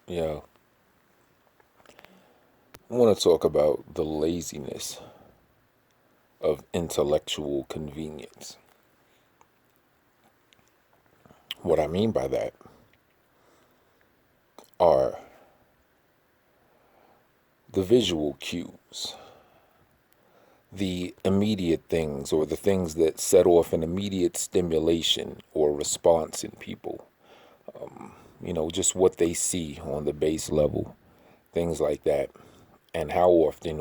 Yeah, I want to talk about the laziness of intellectual convenience. What I mean by that are the visual cues, the immediate things, or the things that set off an immediate stimulation or response in people. Just what they see on the base level, things like that. And how often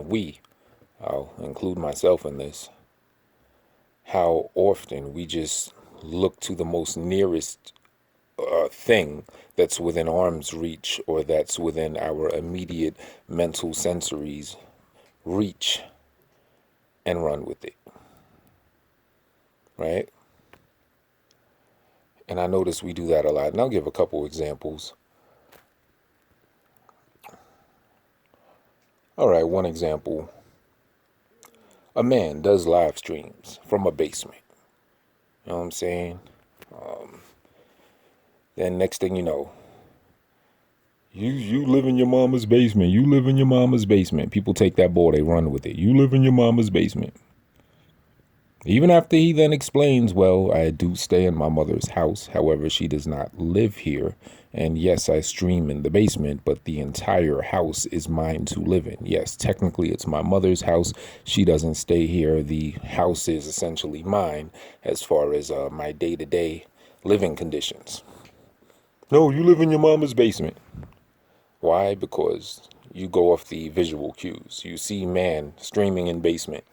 I'll include myself in this, how often we just look to the most nearest thing that's within arm's reach or that's within our immediate mental sensories reach and run with it, right? And I notice we do that a lot. And I'll give a couple examples. All right, one example. A man does live streams from a basement. You know what I'm saying? Then next thing you know, you live in your mama's basement. You live in your mama's basement. People take that ball, they run with it. You live in your mama's basement. Even after he then explains, well, I do stay in my mother's house. However, she does not live here. And yes, I stream in the basement, but the entire house is mine to live in. Yes, technically it's my mother's house. She doesn't stay here. The house is essentially mine as far as my day-to-day living conditions. No, you live in your mama's basement. Why? Because you go off the visual cues. You see man streaming in basement.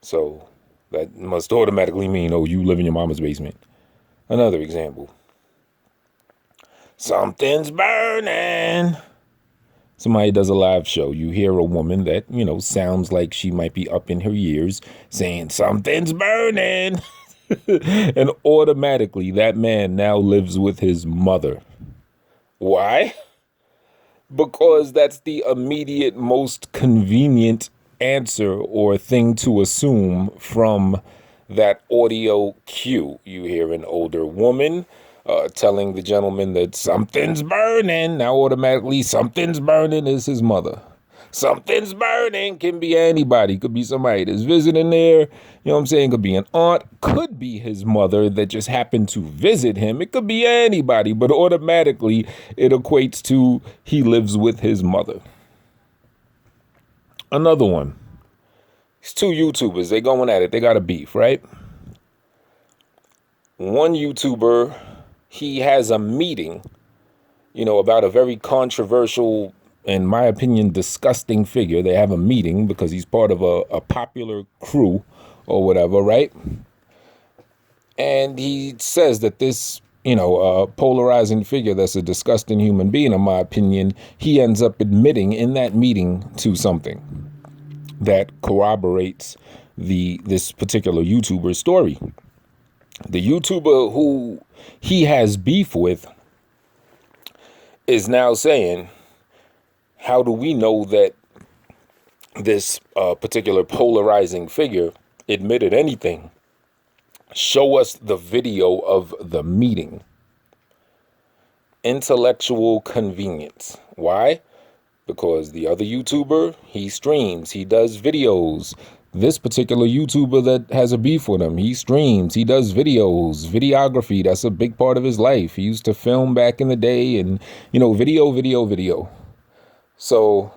So that must automatically mean, oh, you live in your mama's basement. Another example. Something's burning. Somebody does a live show. You hear a woman that, sounds like she might be up in her years saying, something's burning. And automatically that man now lives with his mother. Why? Because that's the immediate, most convenient answer or thing to assume from that audio cue. You hear an older woman telling the gentleman that something's burning. Now automatically something's burning is his mother. Something's burning can be anybody. Could be somebody that's visiting there. You know what I'm saying? Could be an aunt. Could be his mother that just happened to visit him. It could be anybody, but automatically it equates to he lives with his mother. Another one. These two YouTubers, they going at it. They got a beef, right? One YouTuber, he has a meeting, about a very controversial, in my opinion, disgusting figure. They have a meeting because he's part of a popular crew or whatever, right? And he says that this, polarizing figure that's a disgusting human being, in my opinion, he ends up admitting in that meeting to something that corroborates this particular YouTuber's story. The YouTuber who he has beef with is now saying, how do we know that this particular polarizing figure admitted anything? Show us the video of the meeting. Intellectual convenience. Why? Because the other YouTuber, he streams, he does videos. This particular YouTuber that has a beef with him, he streams, he does videos, videography. That's a big part of his life. He used to film back in the day and, video. So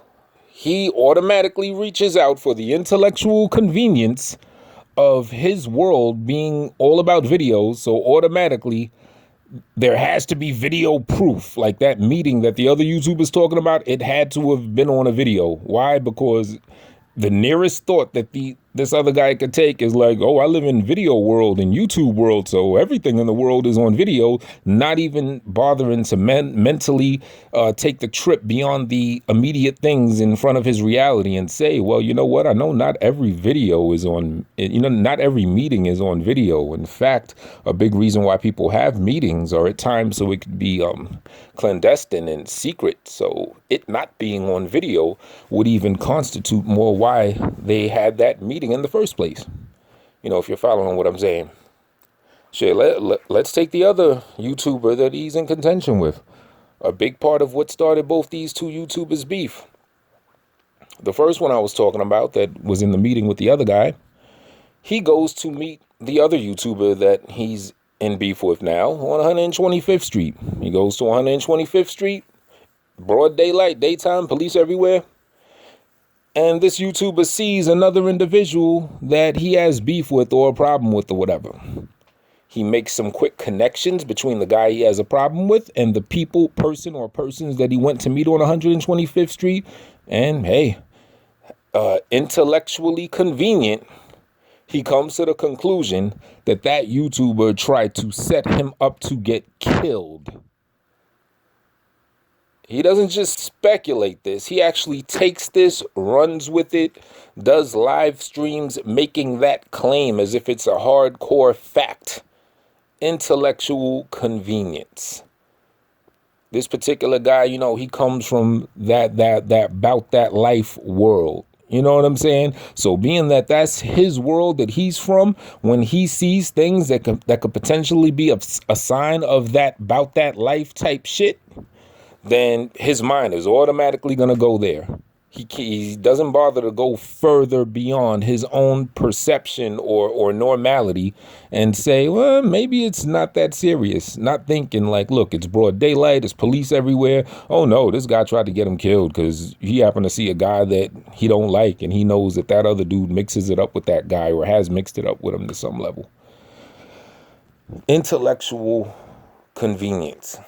he automatically reaches out for the intellectual convenience of his world being all about videos. So automatically there has to be video proof. Like that meeting that the other YouTuber's talking about, it had to have been on a video. Why? Because the nearest thought that this other guy could take is like, oh, I live in video world and YouTube world, so everything in the world is on video, not even bothering to mentally take the trip beyond the immediate things in front of his reality and say, well, you know what? I know not every video is on, not every meeting is on video. In fact, a big reason why people have meetings are at times so it could be clandestine and secret. So it not being on video would even constitute more why they had that meeting in the first place. If you're following what I'm saying. Shit, let's take the other YouTuber that he's in contention with. a big part of what started both these two YouTubers' beef. The first one I was talking about that was in the meeting with the other guy, he goes to meet the other YouTuber that he's in beef with now on 125th Street. He goes to 125th Street, broad daylight, daytime, police everywhere. And this YouTuber sees another individual that he has beef with or a problem with or whatever. He makes some quick connections between the guy he has a problem with and the person or persons that he went to meet on 125th Street. And hey, intellectually convenient, he comes to the conclusion that that YouTuber tried to set him up to get killed. He doesn't just speculate this. He actually takes this, runs with it, does live streams making that claim as if it's a hardcore fact. Intellectual convenience. This particular guy, he comes from that about that life world. You know what I'm saying? So being that that's his world that he's from, when he sees things that could potentially be a sign of that about that life type shit, then his mind is automatically going to go there. He doesn't bother to go further beyond his own perception or normality and say, well, maybe it's not that serious. Not thinking like, look, it's broad daylight, there's police everywhere. Oh no, this guy tried to get him killed because he happened to see a guy that he don't like, and he knows that that other dude mixes it up with that guy or has mixed it up with him to some level. Intellectual convenience.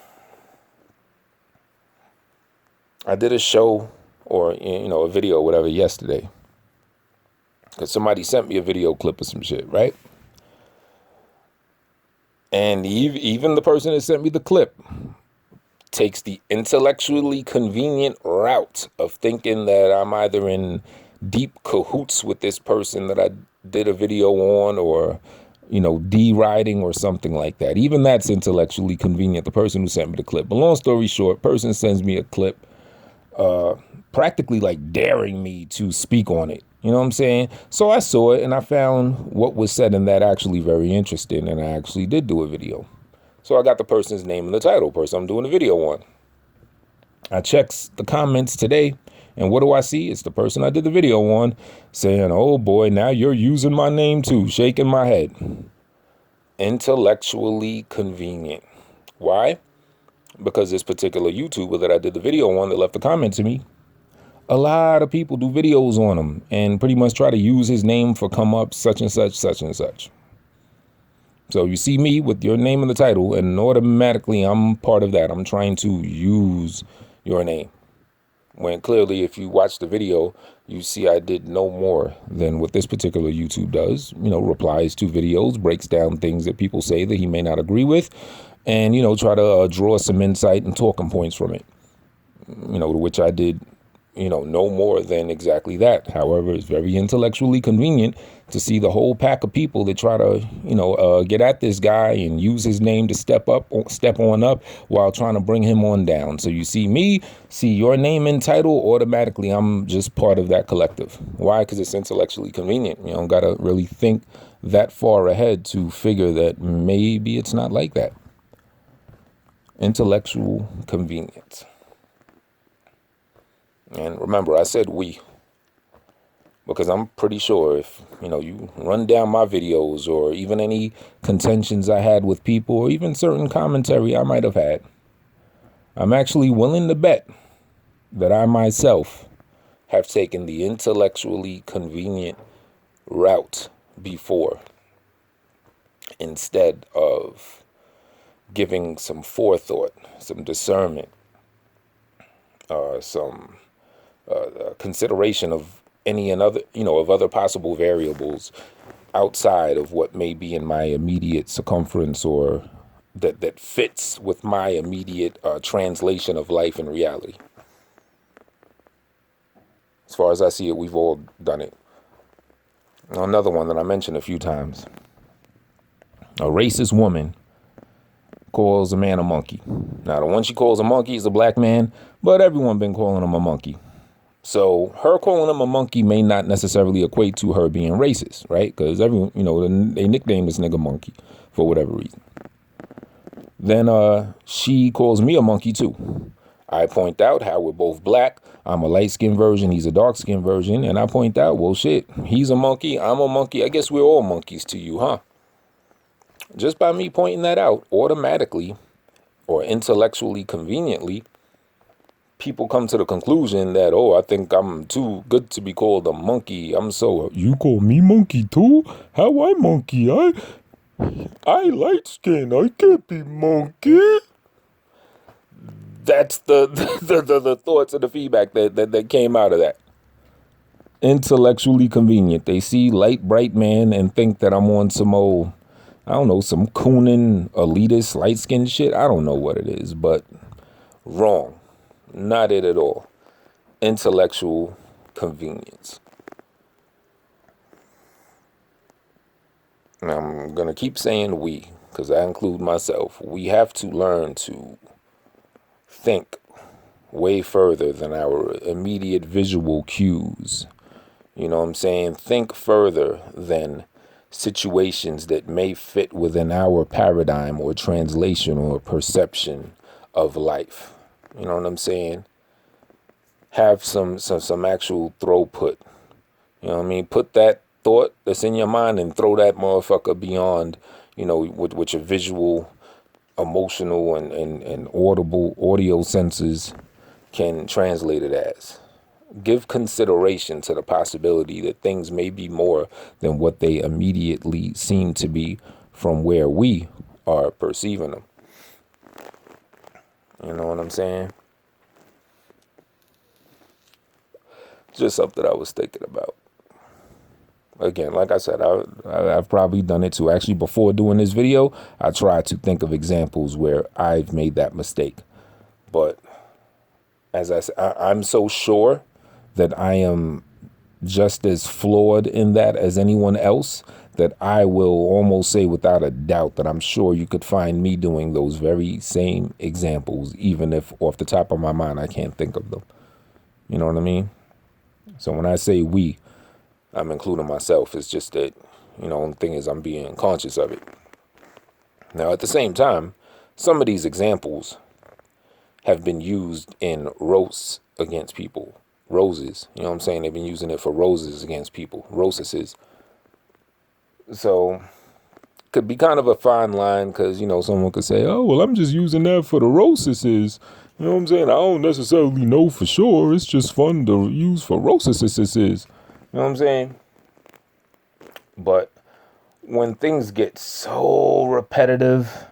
I did a show or, a video or whatever yesterday, because somebody sent me a video clip of some shit, right? And even the person that sent me the clip takes the intellectually convenient route of thinking that I'm either in deep cahoots with this person that I did a video on, or, deriding or something like that. Even that's intellectually convenient, the person who sent me the clip. But long story short, person sends me a clip practically like daring me to speak on it. You know what I'm saying? So I saw it and I found what was said in that actually very interesting, and I actually did do a video. So I got the person's name and the title, person I'm doing a video on. I checked the comments today, and what do I see? It's the person I did the video on saying, oh boy, now you're using my name too, shaking my head. Intellectually convenient. Why? Because this particular YouTuber that I did the video on that left a comment to me, a lot of people do videos on him and pretty much try to use his name for come up, such and such, such and such. So you see me with your name in the title, and automatically I'm part of that. I'm trying to use your name. When clearly, if you watch the video, you see I did no more than what this particular YouTube does. Replies to videos, breaks down things that people say that he may not agree with, and, try to draw some insight and talking points from it, to which I did, no more than exactly that. However, it's very intellectually convenient to see the whole pack of people that try to, get at this guy and use his name to step on up while trying to bring him on down. So you see me, see your name and title, automatically I'm just part of that collective. Why? Because it's intellectually convenient. You don't got to really think that far ahead to figure that maybe it's not like that. Intellectual convenience. And remember, I said we, because I'm pretty sure if, you run down my videos or even any contentions I had with people or even certain commentary I might have had, I'm actually willing to bet that I myself have taken the intellectually convenient route before, instead of giving some forethought, some discernment, some consideration of any and other, of other possible variables outside of what may be in my immediate circumference or that fits with my immediate translation of life and reality. As far as I see it, we've all done it. Another one that I mentioned a few times. A racist woman calls a man a monkey. Now, the one she calls a monkey is a black man, but everyone been calling him a monkey. So her calling him a monkey may not necessarily equate to her being racist, right? Because everyone, they nickname this nigga monkey for whatever reason. then she calls me a monkey too. I point out how we're both black. I'm a light-skinned version, he's a dark-skinned version, and I point out, well, shit, he's a monkey, I'm a monkey. I guess we're all monkeys to you, huh? Just by me pointing that out, automatically or intellectually conveniently, people come to the conclusion that, oh, I think I'm too good to be called a monkey. I'm so, you call me monkey too? How I monkey? I light skin. I can't be monkey. That's the thoughts and the feedback that came out of that. Intellectually convenient. They see light, bright man and think that I'm on some old, I don't know, some cooning, elitist, light-skinned shit. I don't know what it is, but wrong. Not it at all. Intellectual convenience. And I'm going to keep saying we, because I include myself. We have to learn to think way further than our immediate visual cues. You know what I'm saying? Think further than situations that may fit within our paradigm or translation or perception of life. You know what I'm saying? Have some actual throughput. You know what I mean? Put that thought that's in your mind and throw that motherfucker beyond, you know, with your visual, emotional, and audible audio senses can translate it as. Give consideration to the possibility that things may be more than what they immediately seem to be from where we are perceiving them. You know what I'm saying? Just something I was thinking about. Again, like I said, I've probably done it too. Actually, before doing this video, I tried to think of examples where I've made that mistake. But as I said, I'm so sure that I am just as flawed in that as anyone else that I will almost say without a doubt that I'm sure you could find me doing those very same examples, even if off the top of my mind I can't think of them. You know what I mean? So when I say we, I'm including myself. It's just that, you know, the thing is I'm being conscious of it. Now, at the same time, some of these examples have been used in roasts against people. Roses, you know what I'm saying? They've been using it for roses against people. Roses. So, could be kind of a fine line because, you know, someone could say, oh, well, I'm just using that for the roses. You know what I'm saying? I don't necessarily know for sure. It's just fun to use for roses. You know what I'm saying? But when things get so repetitive,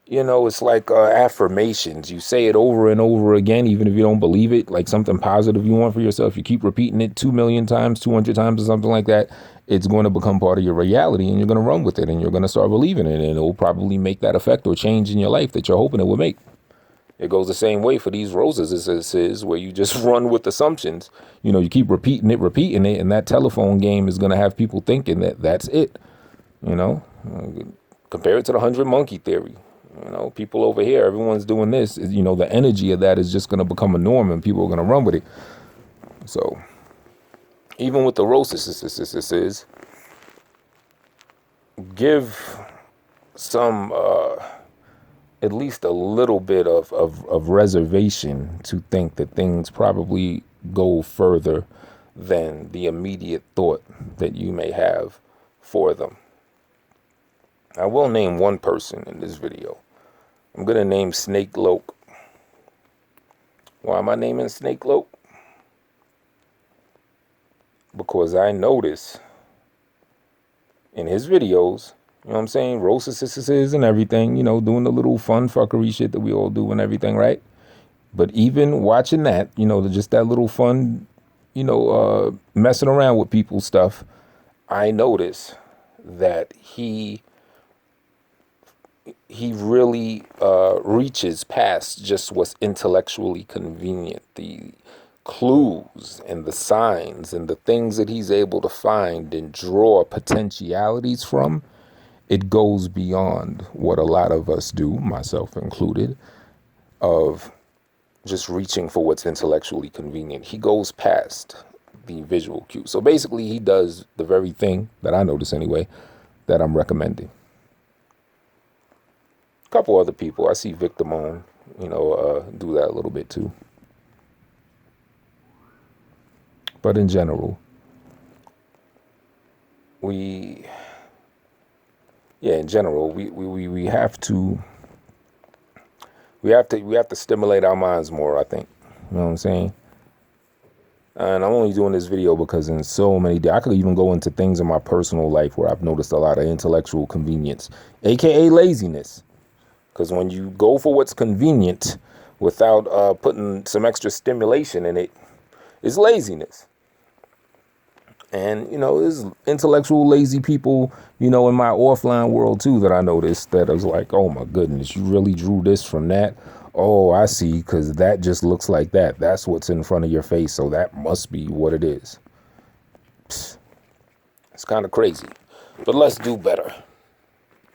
you know, it's like affirmations. You say it over and over again, even if you don't believe it, like something positive you want for yourself. You keep repeating it 2 million times, 200 times or something like that. It's going to become part of your reality and you're going to run with it and you're going to start believing it. And it will probably make that effect or change in your life that you're hoping it will make. It goes the same way for these roses, where you just run with assumptions. You know, you keep repeating it, and that telephone game is going to have people thinking that that's it. You know, compare it to the 100 monkey theory. You know, people over here, everyone's doing this. You know, the energy of that is just going to become a norm and people are going to run with it. So even with the roses, give some at least a little bit of reservation to think that things probably go further than the immediate thought that you may have for them. I will name one person in this video. I'm going to name Snake Loke. Why am I naming Snake Loke? Because I notice in his videos, you know what I'm saying, roasts and everything, you know, doing the little fun fuckery shit that we all do and everything, right? But even watching that, you know, just that little fun, you know, messing around with people's stuff, I notice that he really reaches past just what's intellectually convenient. The clues and the signs and the things that he's able to find and draw potentialities from, it goes beyond what a lot of us do, myself included, of just reaching for what's intellectually convenient. He goes past the visual cue. So basically, he does the very thing that I notice anyway, that I'm recommending. couple other people. I see Victor Moan, do that a little bit too. But in general, we have to stimulate our minds more, I think. You know what I'm saying? And I'm only doing this video because in so many I could even go into things in my personal life where I've noticed a lot of intellectual convenience, aka laziness. Because when you go for what's convenient without putting some extra stimulation in it, it's laziness. And, there's intellectual lazy people, in my offline world too that I noticed that I was like, oh my goodness, you really drew this from that? Oh, I see, because that just looks like that. That's what's in front of your face, so that must be what it is. Psst. It's kind of crazy, but let's do better.